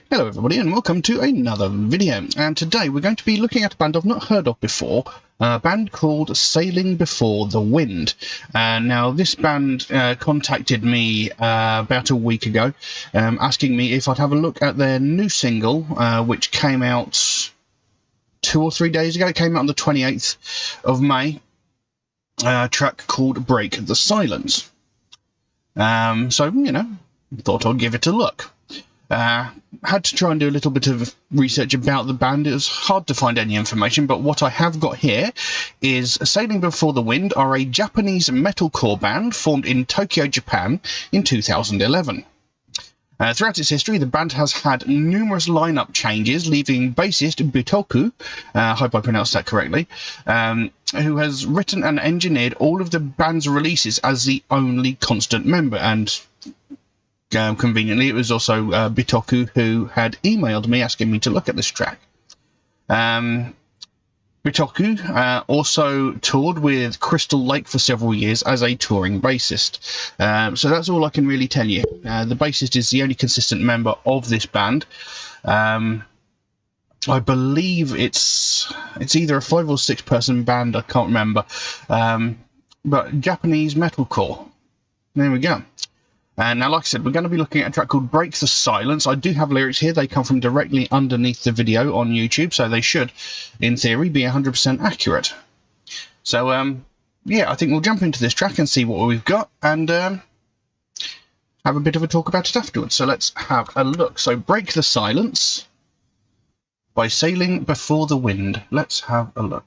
Hello everybody and welcome to another video, and today we're going to be looking at a band I've not heard of before, a band called Sailing Before the Wind. Now this band contacted me about a week ago, asking me if I'd have a look at their new single, which came out 2 or 3 days ago. It came out on the 28th of May, a track called Break the Silence. So, you know, thought I'd give it a look. Had to try and do a little bit of research about the band. It was hard to find any information, but what I have got here is Sailing Before the Wind are a Japanese metalcore band formed in Tokyo, Japan in 2011. Throughout its history, the band has had numerous lineup changes, leaving bassist Bitoku, I hope I pronounced that correctly, who has written and engineered all of the band's releases as the only constant member, and conveniently, it was also Bitoku who had emailed me asking me to look at this track. Bitoku also toured with Crystal Lake for several years as a touring bassist. So that's all I can really tell you. The bassist is the only consistent member of this band. I believe it's either a 5 or 6 person band, I can't remember. But Japanese metalcore. There we go. And now, like I said, we're going to be looking at a track called Break the Silence. I do have lyrics here. They come from directly underneath the video on YouTube, so they should, in theory, be 100% accurate. So, yeah, I think we'll jump into this track and see what we've got, and have a bit of a talk about it afterwards. So let's have a look. So, Break the Silence by Sailing Before the Wind. Let's have a look.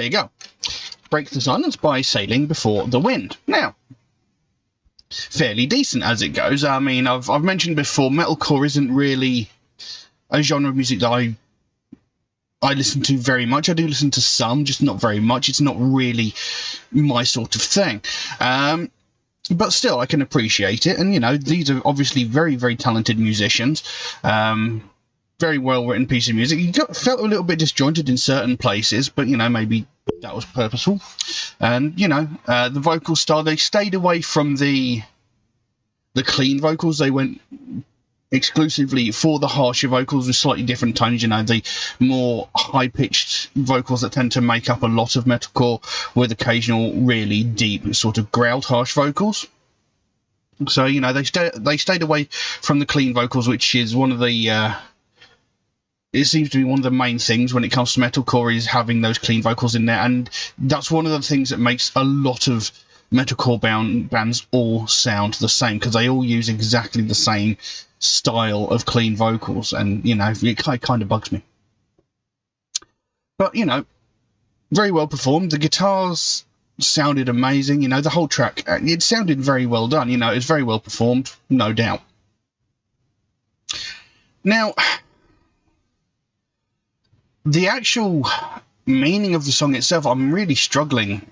there you go. Break the Silence by Sailing Before the Wind. Now, fairly decent as it goes. I mean, I've mentioned before, metalcore isn't really a genre of music that I listen to very much. I do listen to some, just not very much. It's not really my sort of thing. But still, I can appreciate it. And, you know, these are obviously very, very talented musicians. Very well-written piece of music. You felt a little bit disjointed in certain places, but, you know, maybe that was purposeful. And, you know, the vocal style, they stayed away from the clean vocals. They went exclusively for the harsher vocals with slightly different tones, you know, the more high-pitched vocals that tend to make up a lot of metalcore, with occasional really deep sort of growled harsh vocals. So, you know, they stayed away from the clean vocals, which is one of the it seems to be one of the main things when it comes to metalcore, is having those clean vocals in there, and that's one of the things that makes a lot of metalcore bands all sound the same, because they all use exactly the same style of clean vocals, and, you know, it kind of bugs me. But, you know, very well performed. The guitars sounded amazing, you know, the whole track, it sounded very well done, you know, it was very well performed, no doubt. Now, the actual meaning of the song itself, I'm really struggling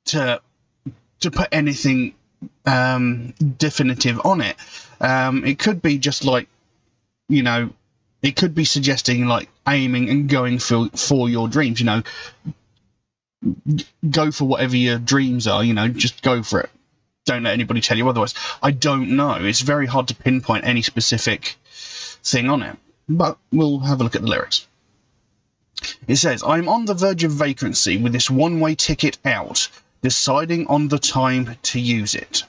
to put anything definitive on it. It could be just like, you know, it could be suggesting like aiming and going for your dreams, you know, go for whatever your dreams are, you know, just go for it. Don't let anybody tell you otherwise. I don't know. It's very hard to pinpoint any specific thing on it, but we'll have a look at the lyrics. It says, I'm on the verge of vacancy with this one-way ticket out, deciding on the time to use it.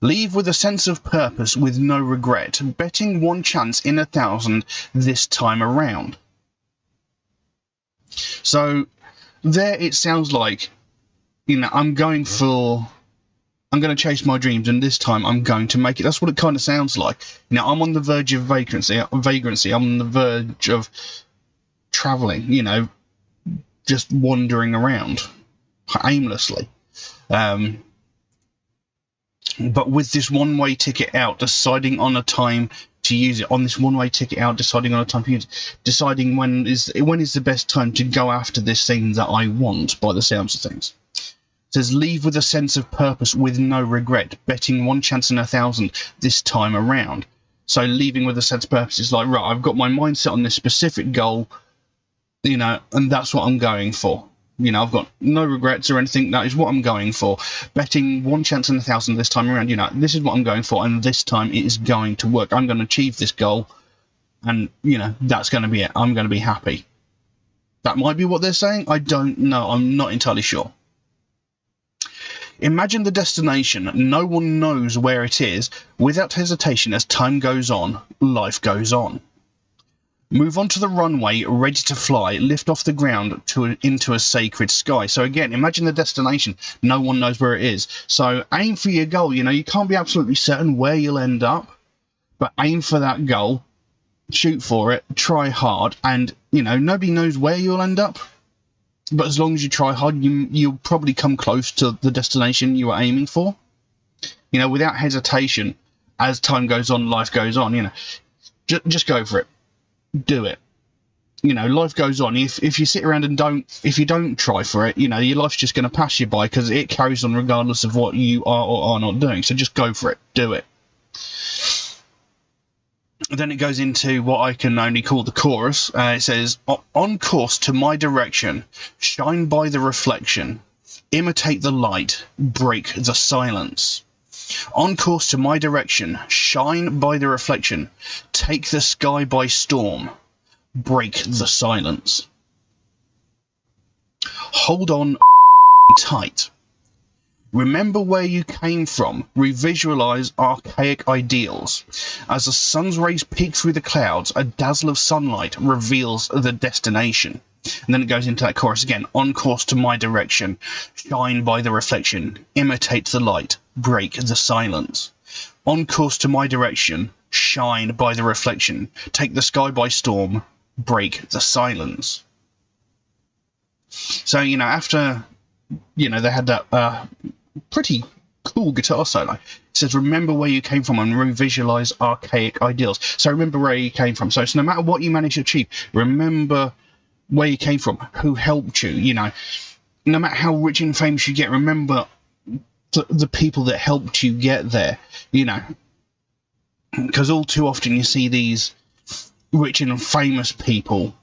Leave with a sense of purpose with no regret, betting one chance in 1,000 this time around. So there it sounds like, you know, I'm going to chase my dreams, and this time I'm going to make it. That's what it kind of sounds like. You know, I'm on the verge of vagrancy. I'm on the verge of traveling, you know, just wandering around aimlessly. But with this one-way ticket out, deciding on a time to use it. On this one-way ticket out, deciding on a time to use it. Deciding when is the best time to go after this thing that I want, by the sounds of things. It says, leave with a sense of purpose with no regret, betting one chance in 1,000 this time around. So leaving with a sense of purpose is like, right, I've got my mindset on this specific goal, you know, and that's what I'm going for. You know, I've got no regrets or anything. That is what I'm going for. Betting one chance in 1,000 this time around. You know, this is what I'm going for, and this time it is going to work. I'm going to achieve this goal, and, you know, that's going to be it. I'm going to be happy. That might be what they're saying. I don't know. I'm not entirely sure. Imagine the destination. No one knows where it is. Without hesitation, as time goes on, life goes on. Move on to the runway, ready to fly, lift off the ground into a sacred sky. So again, imagine the destination. No one knows where it is. So aim for your goal. You know, you can't be absolutely certain where you'll end up, but aim for that goal, shoot for it, try hard, and, you know, nobody knows where you'll end up. But as long as you try hard, you'll probably come close to the destination you are aiming for. You know, without hesitation, as time goes on, life goes on, you know, just go for it. Do it. You know, life goes on. If you sit around and if you don't try for it, you know, your life's just going to pass you by, because it carries on regardless of what you are or are not doing. So just go for it. Do it. Then it goes into what I can only call the chorus. It says, on course to my direction, shine by the reflection, imitate the light, break the silence. On course to my direction, shine by the reflection, take the sky by storm, break the silence. Hold on tight. Remember where you came from, revisualize archaic ideals. As the sun's rays peek through the clouds, a dazzle of sunlight reveals the destination. And then it goes into that chorus again. On course to my direction, shine by the reflection, imitate the light, break the silence. On course to my direction, shine by the reflection, take the sky by storm, break the silence. So, you know, after, you know, they had that pretty cool guitar solo. It says, remember where you came from and revisualize archaic ideals. So remember where you came from. So no matter what you manage to achieve, remember where you came from, who helped you, you know. No matter how rich and famous you get, remember the people that helped you get there, you know. Because all too often you see these rich and famous people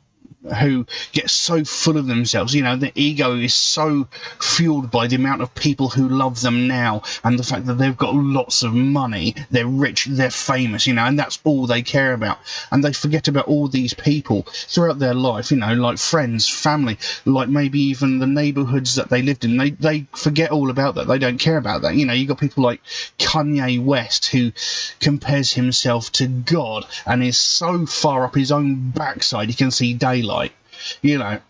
who get so full of themselves, you know, the ego is so fueled by the amount of people who love them now and the fact that they've got lots of money, they're rich, they're famous, you know, and that's all they care about. And they forget about all these people throughout their life, you know, like friends, family, like maybe even the neighborhoods that they lived in. They forget all about that. They don't care about that. You know, you got people like Kanye West, who compares himself to God and is so far up his own backside he can see daylight. You know,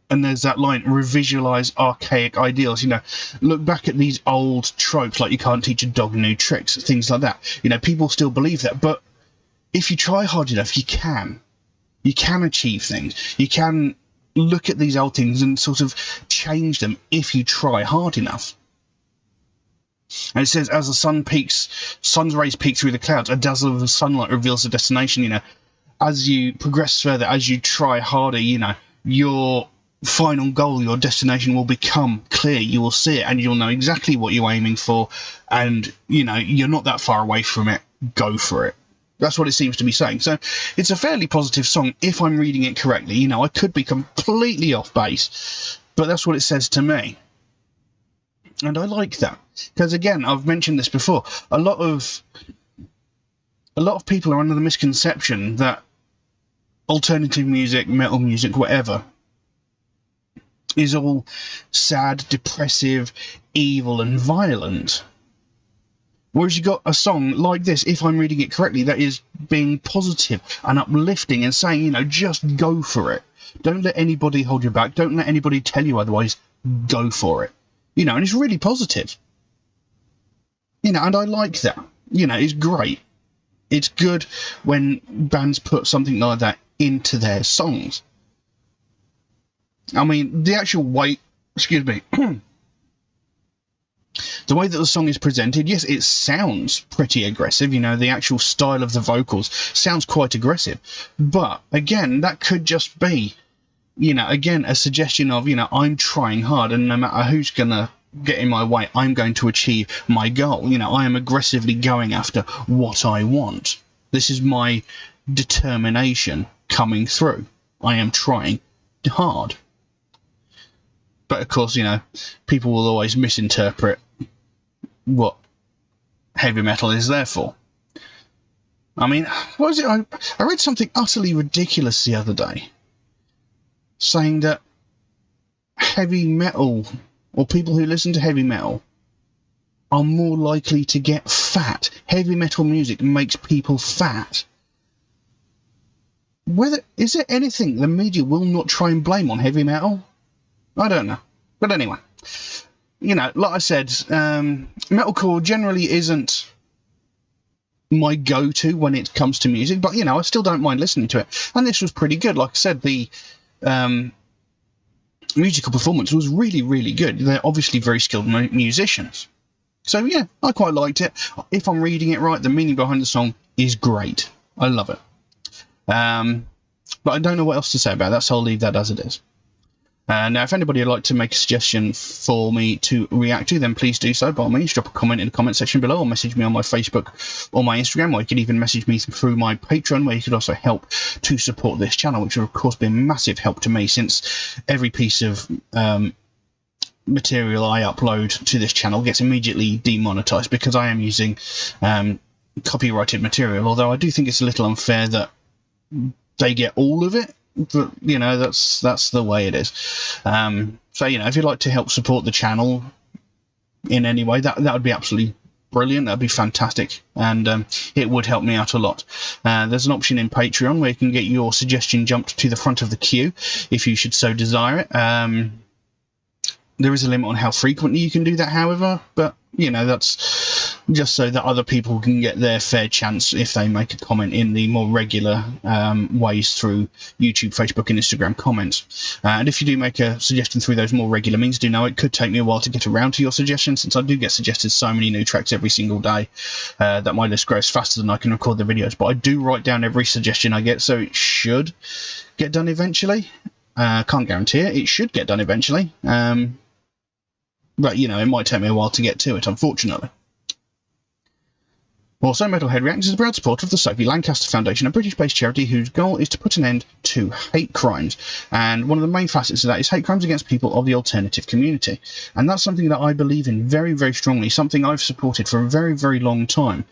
and there's that line, revisualize archaic ideals, you know, look back at these old tropes like you can't teach a dog new tricks, things like that. You know, people still believe that, but if you try hard enough, you can achieve things. You can look at these old things and sort of change them if you try hard enough. And it says, as the sun's rays peek through the clouds, a dazzle of the sunlight reveals the destination. You know, as you progress further, as you try harder, you know, your final goal, your destination will become clear. You will see it and you'll know exactly what you're aiming for, and, you know, you're not that far away from it. Go for it. That's what it seems to be saying. So it's a fairly positive song if I'm reading it correctly. You know, I could be completely off base, but that's what it says to me. And I like that, because again, I've mentioned this before, a lot of people are under the misconception that alternative music, metal music, whatever, is all sad, depressive, evil and violent. Whereas you got a song like this, if I'm reading it correctly, that is being positive and uplifting and saying, you know, just go for it. Don't let anybody hold you back. Don't let anybody tell you otherwise. Go for it. You know, and it's really positive. You know, and I like that. You know, it's great. It's good when bands put something like that into their songs. I mean, the actual way, excuse me, the way that the song is presented, yes, it sounds pretty aggressive. You know, the actual style of the vocals sounds quite aggressive. But, again, that could just be, you know, again, a suggestion of, you know, I'm trying hard and no matter who's going to get in my way, I'm going to achieve my goal. You know, I am aggressively going after what I want. This is my determination coming through. I am trying hard. But of course, you know, people will always misinterpret what heavy metal is there for. I mean, what was it? I read something utterly ridiculous the other day, saying that heavy metal, or people who listen to heavy metal, are more likely to get fat. Heavy metal music makes people fat. Is there anything the media will not try and blame on heavy metal? I don't know. But anyway, you know, like I said, metalcore generally isn't my go-to when it comes to music, but, you know, I still don't mind listening to it. And this was pretty good. Like I said, the musical performance was really, really good. They're obviously very skilled musicians. So, yeah, I quite liked it. If I'm reading it right, the meaning behind the song is great. I love it. But I don't know what else to say about that, so I'll leave that as it is. Now, if anybody would like to make a suggestion for me to react to, then please do so. By all means, drop a comment in the comment section below, or message me on my Facebook or my Instagram, or you can even message me through my Patreon, where you could also help to support this channel, which will, of course, be a massive help to me, since every piece of material I upload to this channel gets immediately demonetized because I am using copyrighted material, although I do think it's a little unfair that they get all of it. But, you know, that's the way it is. So, you know, if you'd like to help support the channel in any way, that would be absolutely brilliant. That'd be fantastic, and it would help me out a lot. There's an option in Patreon where you can get your suggestion jumped to the front of the queue if you should so desire it. There is a limit on how frequently you can do that, however, but, you know, that's just so that other people can get their fair chance if they make a comment in the more regular ways through YouTube, Facebook and Instagram comments. And if you do make a suggestion through those more regular means, do know it could take me a while to get around to your suggestions, since I do get suggested so many new tracks every single day that my list grows faster than I can record the videos. But I do write down every suggestion I get, so it should get done eventually. Can't guarantee it. It should get done eventually. But, you know, it might take me a while to get to it, unfortunately. Also, MetalHead Reacts is a proud supporter of the Sophie Lancaster Foundation, a British-based charity whose goal is to put an end to hate crimes. And one of the main facets of that is hate crimes against people of the alternative community. And that's something that I believe in very, very strongly, something I've supported for a very, very long time,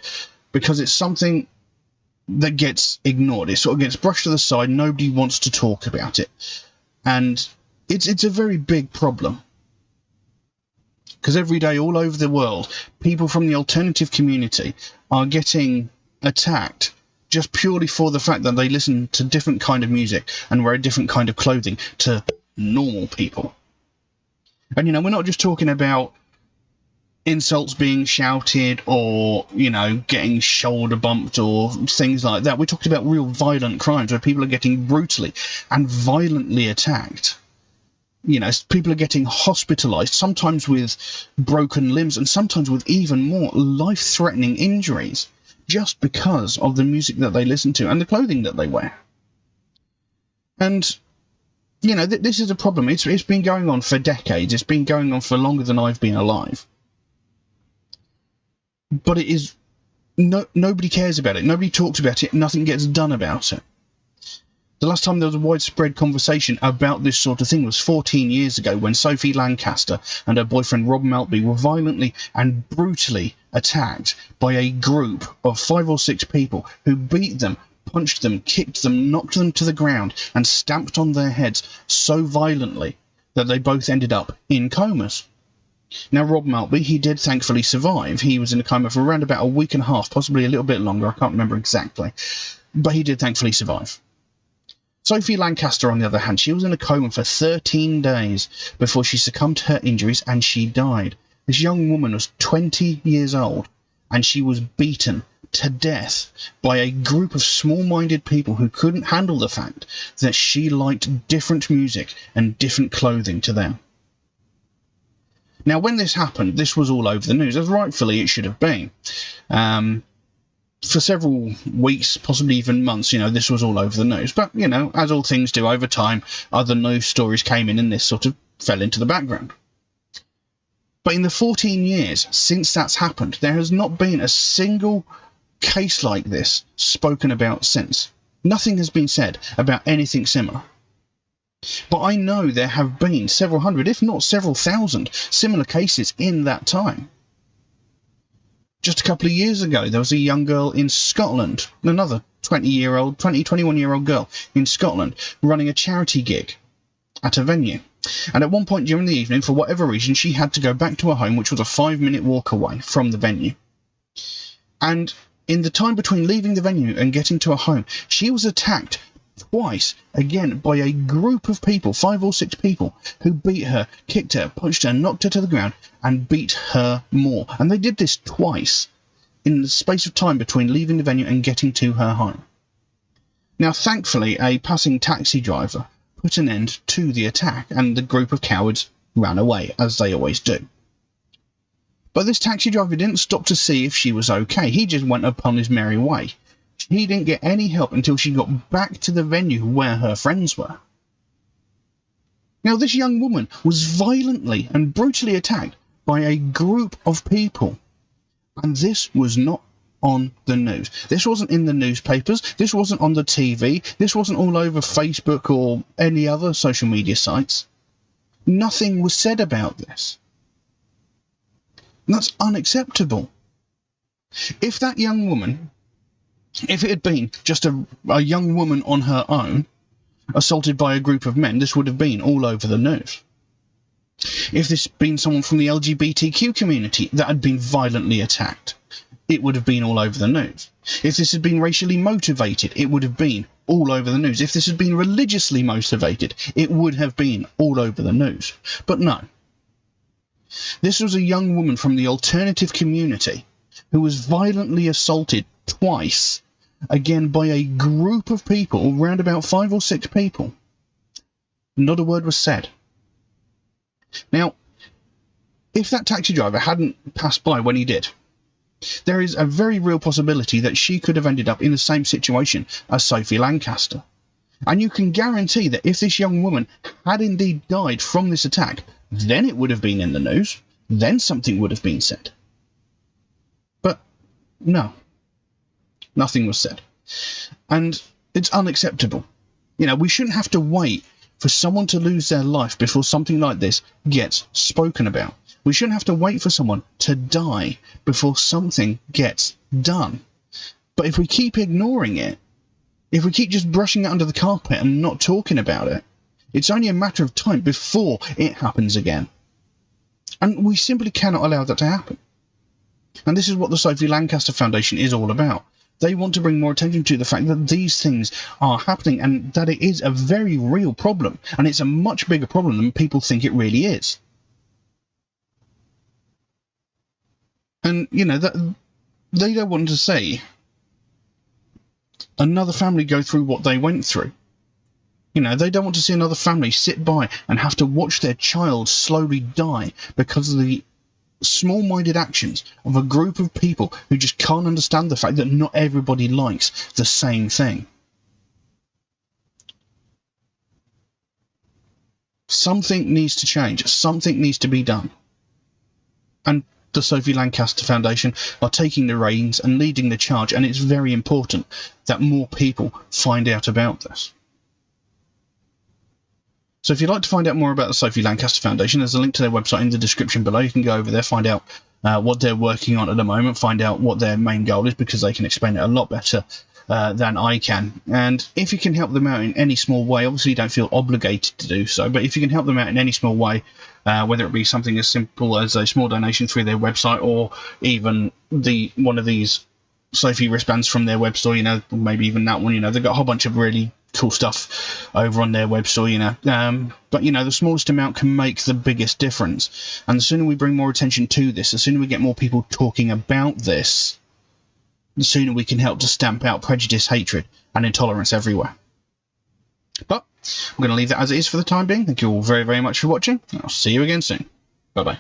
because it's something that gets ignored. It sort of gets brushed to the side. Nobody wants to talk about it. And it's a very big problem. Because every day, all over the world, people from the alternative community are getting attacked just purely for the fact that they listen to different kind of music and wear a different kind of clothing to normal people. And, you know, we're not just talking about insults being shouted or, you know, getting shoulder bumped or things like that. We're talking about real violent crimes where people are getting brutally and violently attacked. You know, people are getting hospitalized, sometimes with broken limbs and sometimes with even more life-threatening injuries, just because of the music that they listen to and the clothing that they wear. And, you know, this is a problem. It's been going on for decades. It's been going on for longer than I've been alive. But it is... nobody cares about it. Nobody talks about it. Nothing gets done about it. The last time there was a widespread conversation about this sort of thing was 14 years ago, when Sophie Lancaster and her boyfriend Rob Maltby were violently and brutally attacked by a group of 5 or 6 people who beat them, punched them, kicked them, knocked them to the ground and stamped on their heads so violently that they both ended up in comas. Now, Rob Maltby, he did thankfully survive. He was in a coma for around about a week and a half, possibly a little bit longer, I can't remember exactly, but he did thankfully survive. Sophie Lancaster, on the other hand, she was in a coma for 13 days before she succumbed to her injuries and she died. This young woman was 20 years old and she was beaten to death by a group of small-minded people who couldn't handle the fact that she liked different music and different clothing to them. Now, when this happened, this was all over the news, as rightfully it should have been. For several weeks, possibly even months, you know, this was all over the news. But, you know, as all things do over time, other news stories came in and this sort of fell into the background. But in the 14 years since that's happened, there has not been a single case like this spoken about since. Nothing has been said about anything similar. But I know there have been several hundred, if not several thousand, similar cases in that time. Just a couple of years ago, there was a young girl in Scotland, another 21-year-old girl in Scotland, running a charity gig at a venue. And at one point during the evening, for whatever reason, she had to go back to her home, which was a 5-minute walk away from the venue. And in the time between leaving the venue and getting to her home, she was attacked twice, again, by a group of people, 5 or 6 people, who beat her, kicked her, punched her, knocked her to the ground, and beat her more. And they did this twice in the space of time between leaving the venue and getting to her home. Now, thankfully, a passing taxi driver put an end to the attack, and the group of cowards ran away, as they always do. But this taxi driver didn't stop to see if she was okay. He just went upon his merry way. He didn't get any help until she got back to the venue where her friends were. Now, this young woman was violently and brutally attacked by a group of people. And this was not on the news. This wasn't in the newspapers. This wasn't on the TV. This wasn't all over Facebook or any other social media sites. Nothing was said about this. And that's unacceptable. If that young woman... If it had been just a young woman on her own, assaulted by a group of men, this would have been all over the news. If this had been someone from the LGBTQ community that had been violently attacked, it would have been all over the news. If this had been racially motivated, it would have been all over the news. If this had been religiously motivated, it would have been all over the news. But no. This was a young woman from the alternative community who was violently assaulted twice, again by a group of people, around about 5 or 6 people. Not a word was said. Now, if that taxi driver hadn't passed by when he did, there is a very real possibility that she could have ended up in the same situation as Sophie Lancaster. And you can guarantee that if this young woman had indeed died from this attack, then it would have been in the news, then something would have been said. But no, nothing was said. And it's unacceptable. You know, we shouldn't have to wait for someone to lose their life before something like this gets spoken about. We shouldn't have to wait for someone to die before something gets done. But if we keep ignoring it, if we keep just brushing it under the carpet and not talking about it, it's only a matter of time before it happens again. And we simply cannot allow that to happen. And this is what the Sophie Lancaster Foundation is all about. They want to bring more attention to the fact that these things are happening and that it is a very real problem. And it's a much bigger problem than people think it really is. And, you know, that they don't want to see another family go through what they went through. You know, they don't want to see another family sit by and have to watch their child slowly die because of the small-minded actions of a group of people who just can't understand the fact that not everybody likes the same thing. Something needs to change. Something needs to be done. And the Sophie Lancaster Foundation are taking the reins and leading the charge, and it's very important that more people find out about this. So if you'd like to find out more about the Sophie Lancaster Foundation, there's a link to their website in the description below. You can go over there, find out what they're working on at the moment, find out what their main goal is, because they can explain it a lot better than I can. And if you can help them out in any small way, obviously you don't feel obligated to do so, but if you can help them out in any small way, whether it be something as simple as a small donation through their website, or even one of these Sophie wristbands from their web store, you know, maybe even that one, you know, they've got a whole bunch of really cool stuff over on their web store, you know, but you know, the smallest amount can make the biggest difference. And the sooner we bring more attention to this, the sooner we get more people talking about this, the sooner we can help to stamp out prejudice, hatred, and intolerance everywhere. But I'm going to leave that as it is for the time being. Thank you all very, very much for watching. I'll see you again soon. Bye-bye.